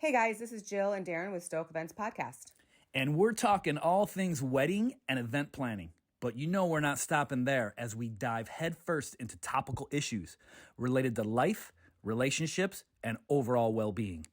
Hey guys, this is Jill and Darren with Stoic Events Podcast. And we're talking all things wedding and event planning. But you know we're not stopping there as we dive headfirst into topical issues related to life, relationships, and overall well-being.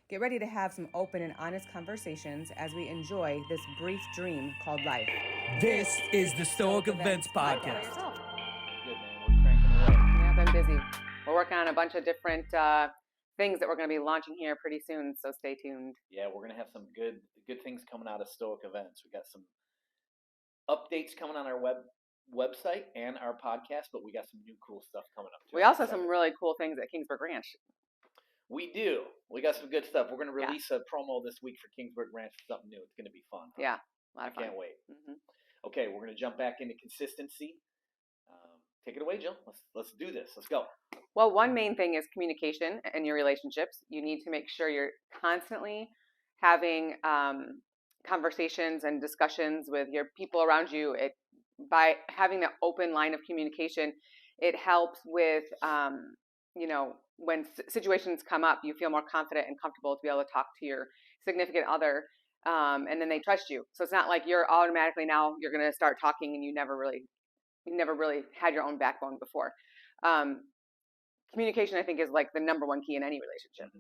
Get ready to have some open and honest conversations as we enjoy this brief dream called life. This is the Stoic Events Podcast. Good, man. We're cranking away. Yeah, I've been busy. We're working on a bunch of different things that we're going to be launching here pretty soon, so stay tuned. Yeah, we're gonna have some good things coming out of Stoic Events. We got some updates coming on our website and our podcast, but we got some new cool stuff coming up too. We also have some really cool things at Kingsburg Ranch. We do. We got some good stuff. We're gonna Yeah. release a promo this week for Kingsburg Ranch for something new. It's gonna be fun. Yeah, a lot I of fun. can't wait. Mhm. Okay, we're gonna jump back into consistency. Take it away, Jill. Let's do this. Let's go. Well, one main thing is communication in your relationships. You need to make sure you're constantly having conversations and discussions with your people around you. By having that open line of communication, it helps with, when situations come up, you feel more confident and comfortable to be able to talk to your significant other, and then they trust you. So it's not like you're automatically now you're going to start talking and you never really had your own backbone before. Communication, I think, is like the number one key in any relationship,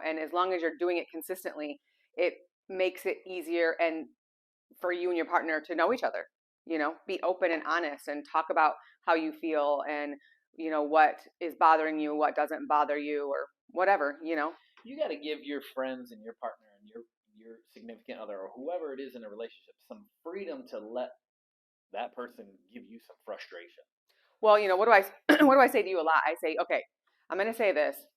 and as long as you're doing it consistently, it makes it easier and for you and your partner to know each other, be open and honest and talk about how you feel and, what is bothering you, what doesn't bother you or whatever, You got to give your friends and your partner and your significant other or whoever it is in a relationship some freedom to let that person give you some frustration. Well, what do I what do I say to you a lot? I say, okay, I'm going to say this,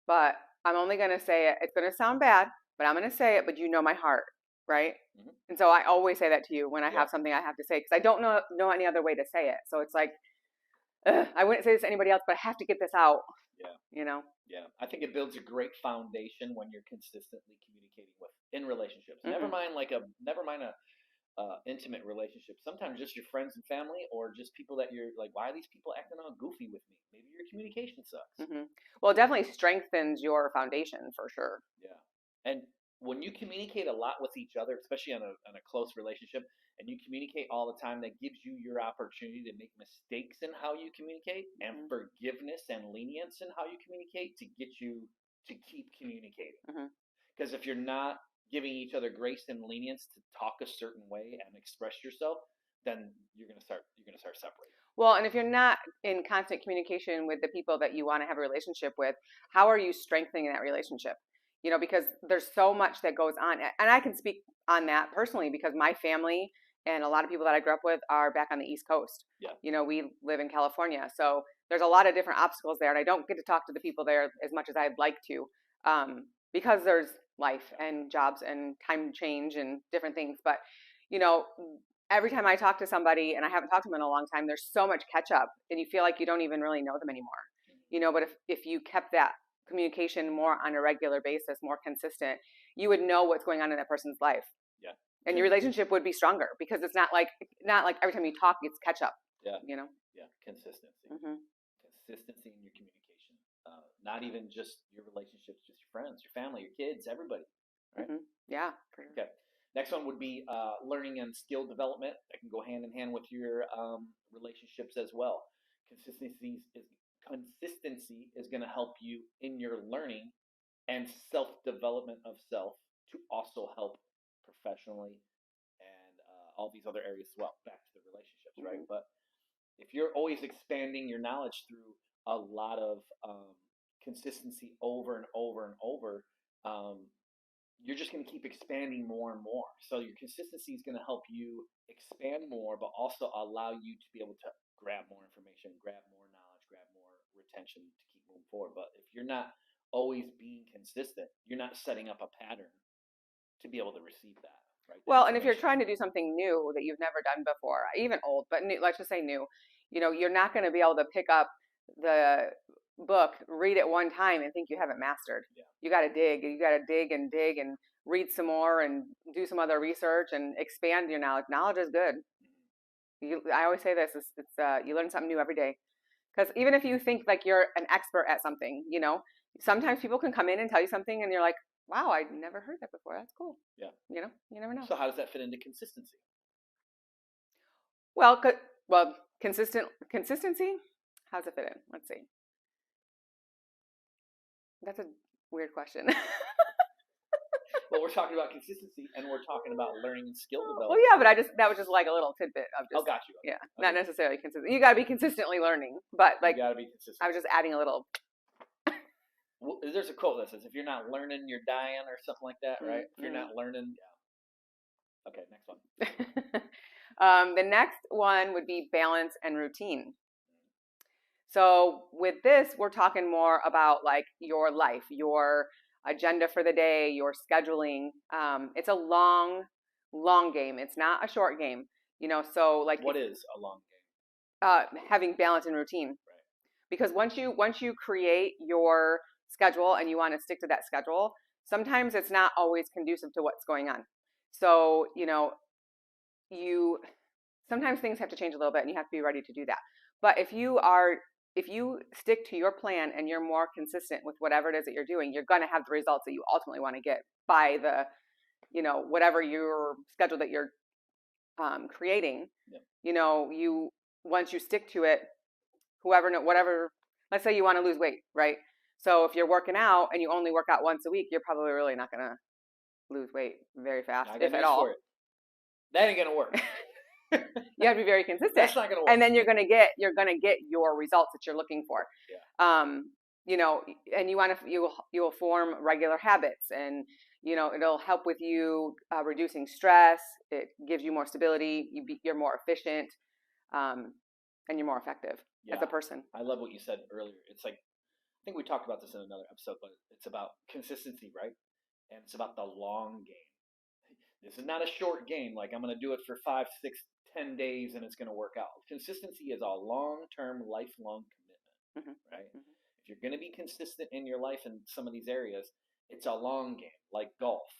but I'm only going to say it. It's going to sound bad, but I'm going to say it, but you know my heart, right? Mm-hmm. And so I always say that to you when I have something I have to say because I don't know any other way to say it. So it's like, I wouldn't say this to anybody else, but I have to get this out. Yeah. Yeah. I think it builds a great foundation when you're consistently communicating in relationships. Mm-hmm. Never mind a intimate relationship. Sometimes just your friends and family, or just people that you're like, why are these people acting all goofy with me? Maybe your communication sucks. Mm-hmm. Well, it definitely strengthens your foundation for sure. Yeah, and when you communicate a lot with each other, especially on a close relationship, and you communicate all the time, that gives you your opportunity to make mistakes in how you communicate, and forgiveness and lenience in how you communicate to get you to keep communicating. Because if you're not giving each other grace and lenience to talk a certain way and express yourself, then you're gonna start separating. Well, and if you're not in constant communication with the people that you want to have a relationship with, how are you strengthening that relationship? Because there's so much that goes on, and I can speak on that personally because my family and a lot of people that I grew up with are back on the East Coast. Yeah. We live in California, so there's a lot of different obstacles there, and I don't get to talk to the people there as much as I'd like to, because there's life and jobs and time change and different things. But, every time I talk to somebody and I haven't talked to them in a long time, there's so much catch up and you feel like you don't even really know them anymore, but if you kept that communication more on a regular basis, more consistent, you would know what's going on in that person's life. Yeah. And your relationship would be stronger because it's not like every time you talk, it's catch up. Yeah. Yeah. Consistency. Mm-hmm. Consistency in your communication. Not even just your relationships, just your friends, your family, your kids, everybody. Right? Mm-hmm. Yeah. For sure. Okay. Next one would be learning and skill development. That can go hand in hand with your relationships as well. Consistency is going to help you in your learning and self-development of self to also help professionally and all these other areas as well. Back to the relationships, right? But if you're always expanding your knowledge through a lot of consistency over and over and over, you're just going to keep expanding more and more. So your consistency is going to help you expand more, but also allow you to be able to grab more information, grab more knowledge, grab more retention to keep moving forward. But if you're not always being consistent, you're not setting up a pattern to be able to receive that. Right? Well, and if you're trying to do something new that you've never done before, even old, but new, let's just say new, you're not going to be able to pick up the book, read it one time and think you haven't mastered. Yeah. You got to dig and dig and read some more and do some other research and expand your knowledge. Knowledge is good. I always say this, it's you learn something new every day. Because even if you think like you're an expert at something, sometimes people can come in and tell you something and you're like, wow, I never heard that before. That's cool. Yeah. You know, you never know. So how does that fit into consistency? Well, consistency. How's it fit in? Let's see. That's a weird question. Well, we're talking about consistency, and we're talking about learning and skill development. Well, yeah, but that was just like a little tidbit of just. Oh, got you. Yeah, Okay. not necessarily consistent. You got to be consistently learning, but like you got to be consistent. I was just adding a little. Well, there's a quote that says, "If you're not learning, you're dying," or something like that, right? If you're not learning, yeah. Okay, next one. The next one would be balance and routine. So with this, we're talking more about like your life, your agenda for the day, your scheduling. It's a long game. It's not a short game. You know, so like what is a long game? Having balance and routine. Right. Because once you create your schedule and you want to stick to that schedule, sometimes it's not always conducive to what's going on. So, you know, sometimes things have to change a little bit and you have to be ready to do that. But if you stick to your plan and you're more consistent with whatever it is that you're doing, you're going to have the results that you ultimately want to get by the, you know, whatever your schedule that you're creating. Yeah. You know, once you stick to it, whatever, let's say you want to lose weight, right? So if you're working out and you only work out once a week, you're probably really not going to lose weight very fast, if at all. That ain't going to work. You have to be very consistent. That's not going to work. And then you're going to get your results that you're looking for. Yeah. You know, and you will form regular habits, and you know it'll help with you reducing stress. It gives you more stability. You're more efficient, and you're more effective as a person. I love what you said earlier. It's like, I think we talked about this in another episode, but it's about consistency, right? And it's about the long game. This is not a short game. Like I'm going to do it for 5, 6, 10 days and it's going to work out. Consistency is a long-term, lifelong commitment, right? Mm-hmm. If you're going to be consistent in your life in some of these areas, it's a long game, like golf.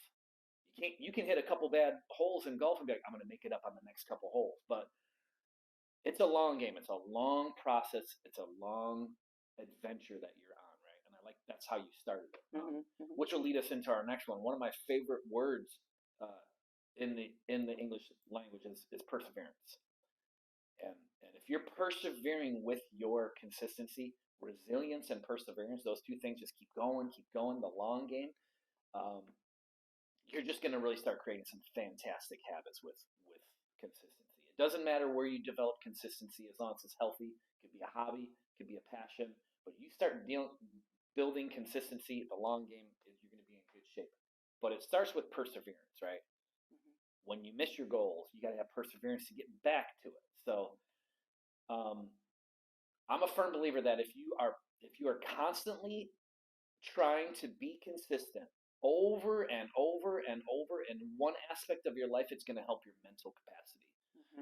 You can hit a couple bad holes in golf and be like, I'm going to make it up on the next couple holes. But it's a long game. It's a long process. It's a long adventure that you're on, right? And I like that's how you started it, which will lead us into our next one. One of my favorite words in the English language is perseverance. And if you're persevering with your consistency, resilience and perseverance, those two things just keep going, the long game, you're just going to really start creating some fantastic habits with consistency. It doesn't matter where you develop consistency as long as it's healthy. It could be a hobby, it could be a passion, but you start building consistency, the long game, you're going to be in good shape. But it starts with perseverance, right? When you miss your goals, you got to have perseverance to get back to it. So I'm a firm believer that if you are constantly trying to be consistent over and over and over in one aspect of your life, it's going to help your mental capacity.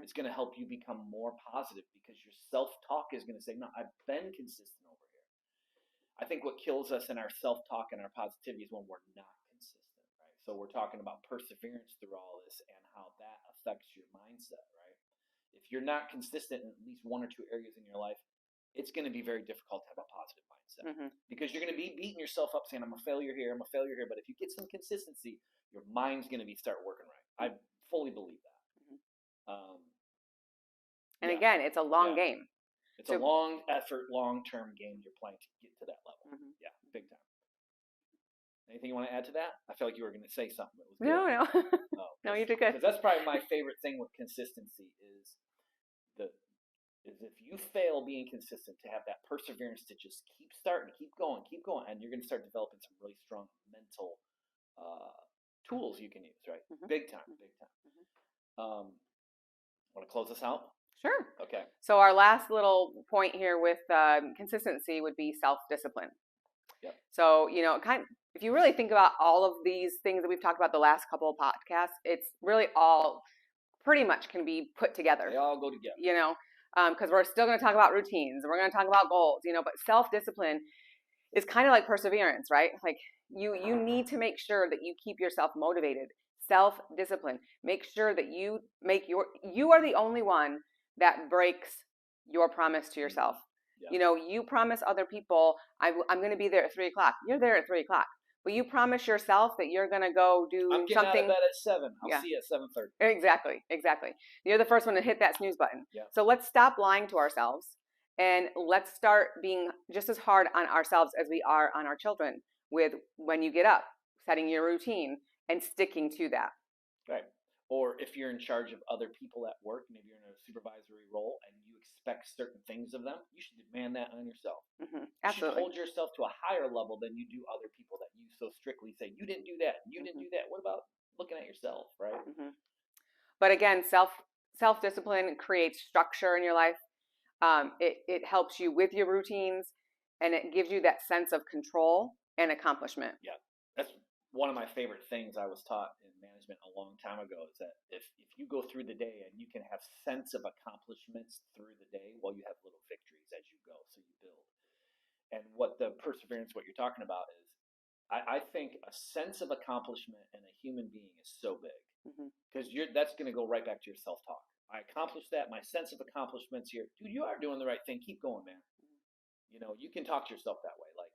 It's going to help you become more positive because your self-talk is going to say, no, I've been consistent over here. I think what kills us in our self-talk and our positivity is when we're not consistent, right? So we're talking about perseverance through all this and how that affects your mindset, right? If you're not consistent in at least one or two areas in your life, it's going to be very difficult to have a positive mindset because you're going to be beating yourself up saying, I'm a failure here. But if you get some consistency, your mind's going to start working right. I fully believe that. Again, it's a long game. It's a long effort, long-term game you're playing to get to that level. Yeah, big time. Anything you want to add to that? I feel like you were going to say something. That was good. No. No, you did good. Because that's probably my favorite thing with consistency is if you fail being consistent, to have that perseverance to just keep starting, keep going, and you're going to start developing some really strong mental tools you can use, right? Big time. Want to close this out? Sure. Okay. So our last little point here with consistency would be self-discipline. Yep. So, you know, if you really think about all of these things that we've talked about the last couple of podcasts, it's really all pretty much can be put together. They all go together. You know, because we're still going to talk about routines. We're going to talk about goals, you know, but self-discipline is kind of like perseverance, right? Like you need to make sure that you keep yourself motivated. Self-discipline. Make sure that you are the only one that breaks your promise to yourself. Yeah. You know, you promise other people, I'm going to be there at 3:00. You're there at 3:00. But you promise yourself that you're going to go do I'm getting something. out of bed at 7. I'll Yeah. see you at 7:30. Exactly. You're the first one to hit that snooze button. Yeah. So let's stop lying to ourselves and let's start being just as hard on ourselves as we are on our children with when you get up, setting your routine and sticking to that. Right. Or if you're in charge of other people at work, maybe you're in a supervisory role and you expect certain things of them, you should demand that on yourself. Mm-hmm. You Absolutely. should hold yourself to a higher level than you do other people that you so strictly say, you didn't do that, you didn't do that. What about looking at yourself, right? Mm-hmm. But again, self-discipline creates structure in your life. It helps you with your routines, and it gives you that sense of control and accomplishment. Yeah, that's one of my favorite things I was taught in management a long time ago is that if you go through the day and you can have sense of accomplishments through the day, well, you have little victories as you go, so you build. And what the perseverance, what you're talking about is, I think a sense of accomplishment in a human being is so big because that's going to go right back to your self-talk. I accomplished that. My sense of accomplishments here, dude, you are doing the right thing. Keep going, man. You know, you can talk to yourself that way. Like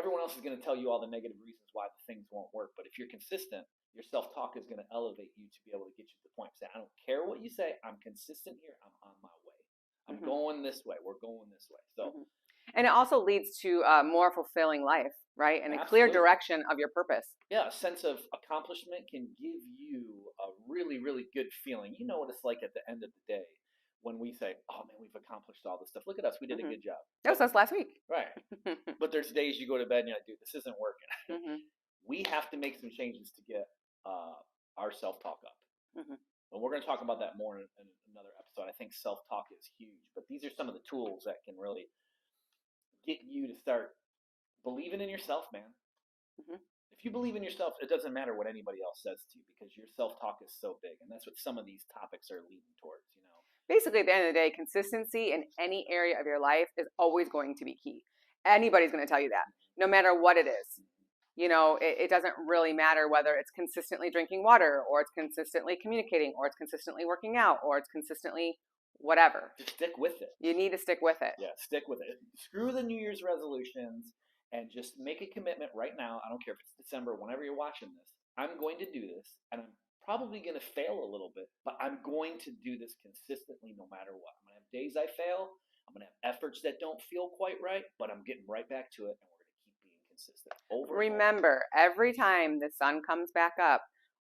everyone else is going to tell you all the negative reasons why the things won't work. But if you're consistent, your self-talk is going to elevate you to be able to get you to the point. Say, I don't care what you say. I'm consistent here. I'm on my way. I'm going this way. We're going this way. So, and it also leads to a more fulfilling life, right? And a clear direction of your purpose. Yeah, a sense of accomplishment can give you a really, really good feeling. You know what it's like at the end of the day when we say, oh man, we've accomplished all this stuff. Look at us. We did a good job. That was us last week. Right. But there's days you go to bed and you're like, dude, this isn't working. We have to make some changes to get our self-talk up. And we're going to talk about that more in another episode. I think self-talk is huge. But these are some of the tools that can really get you to start believing in yourself, man. If you believe in yourself, it doesn't matter what anybody else says to you because your self-talk is so big. And that's what some of these topics are leading towards, you know. Basically, at the end of the day, consistency in any area of your life is always going to be key. Anybody's going to tell you that, no matter what it is. You know, it doesn't really matter whether it's consistently drinking water or it's consistently communicating or it's consistently working out or it's consistently whatever. Just stick with it. You need to stick with it. Yeah, stick with it. Screw the New Year's resolutions and just make a commitment right now. I don't care if it's December, whenever you're watching this. I'm going to do this, and I'm probably going to fail a little bit, but I'm going to do this consistently no matter what. I'm going to have days I fail. I'm going to have efforts that don't feel quite right, but I'm getting right back to it, and we're going to keep being consistent. Remember, every time the sun comes back up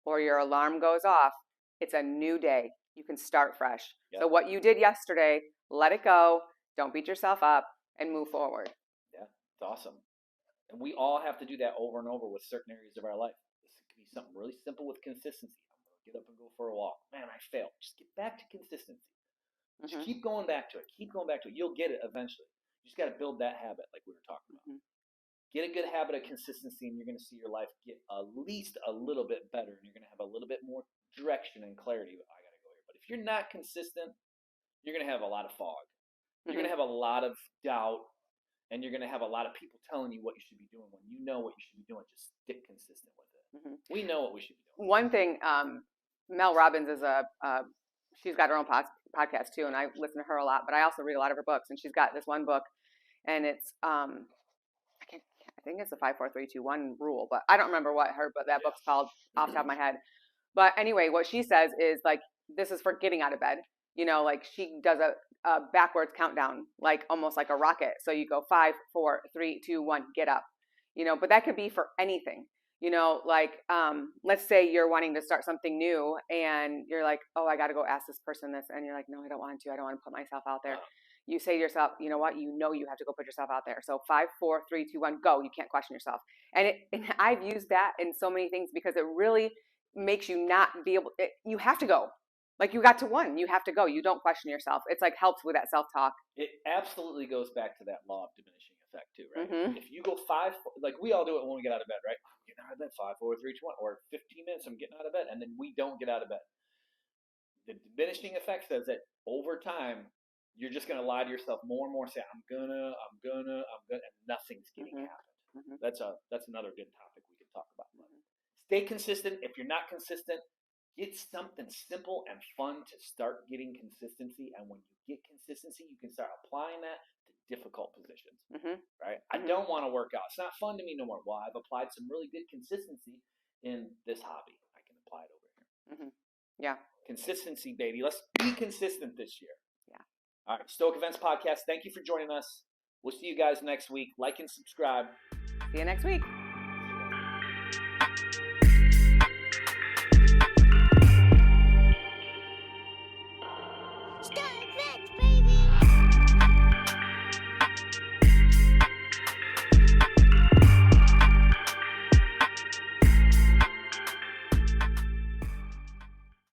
or your alarm goes off, it's a new day. You can start fresh. Yep. So what you did yesterday, let it go. Don't beat yourself up and move forward. Yeah, it's awesome. And we all have to do that over and over with certain areas of our life. This could be something really simple with consistency. I'm going to get up and go for a walk. Man, I failed. Just get back to consistency. Just keep going back to it. Keep going back to it. You'll get it eventually. You just got to build that habit like we were talking about. Get a good habit of consistency and you're going to see your life get at least a little bit better. And you're going to have a little bit more direction and clarity. I got to go here. But if you're not consistent, you're going to have a lot of fog. You're going to have a lot of doubt. And you're going to have a lot of people telling you what you should be doing when you know what you should be doing. Just stick consistent with it. We know what we should be doing. One thing, Mel Robbins is she's got her own podcast too, and I listen to her a lot, but I also read a lot of her books, and she's got this one book, and it's, I think it's the 5, 4, 3, 2, 1 rule, but I don't remember but that book's called off the top of my head. But anyway, what she says is like, this is for getting out of bed. You know, like she does a backwards countdown, like almost like a rocket. So you go 5, 4, 3, 2, 1, get up. You know, but that could be for anything. You know, like let's say you're wanting to start something new and you're like, oh, I got to go ask this person this. And you're like, no, I don't want to. I don't want to put myself out there. You say to yourself, you know what? You know you have to go put yourself out there. So 5, 4, 3, 2, 1, go. You can't question yourself. And I've used that in so many things because it really makes you not be able. You have to go. Like you got to 1, you have to go. You don't question yourself. It's like helps with that self-talk. It absolutely goes back to that law of diminishing effect too, right? If you go 5, like we all do it when we get out of bed, right? I'm getting out of bed, 5, 4, 3, 2, 1, or 15 minutes, I'm getting out of bed, and then we don't get out of bed. The diminishing effect says that over time, you're just going to lie to yourself more and more, say, I'm gonna, and nothing's getting happened. That's another good topic we could talk about. Stay consistent. If you're not consistent, get something simple and fun to start getting consistency. And when you get consistency, you can start applying that to difficult positions, Mm-hmm. right? I Mhm. don't want to work out. It's not fun to me no more. Well, I've applied some really good consistency in this hobby. I can apply it over here. Mm-hmm. Yeah. Consistency, baby. Let's be consistent this year. Yeah. All right. Stoic Events Podcast. Thank you for joining us. We'll see you guys next week. Like and subscribe. See you next week.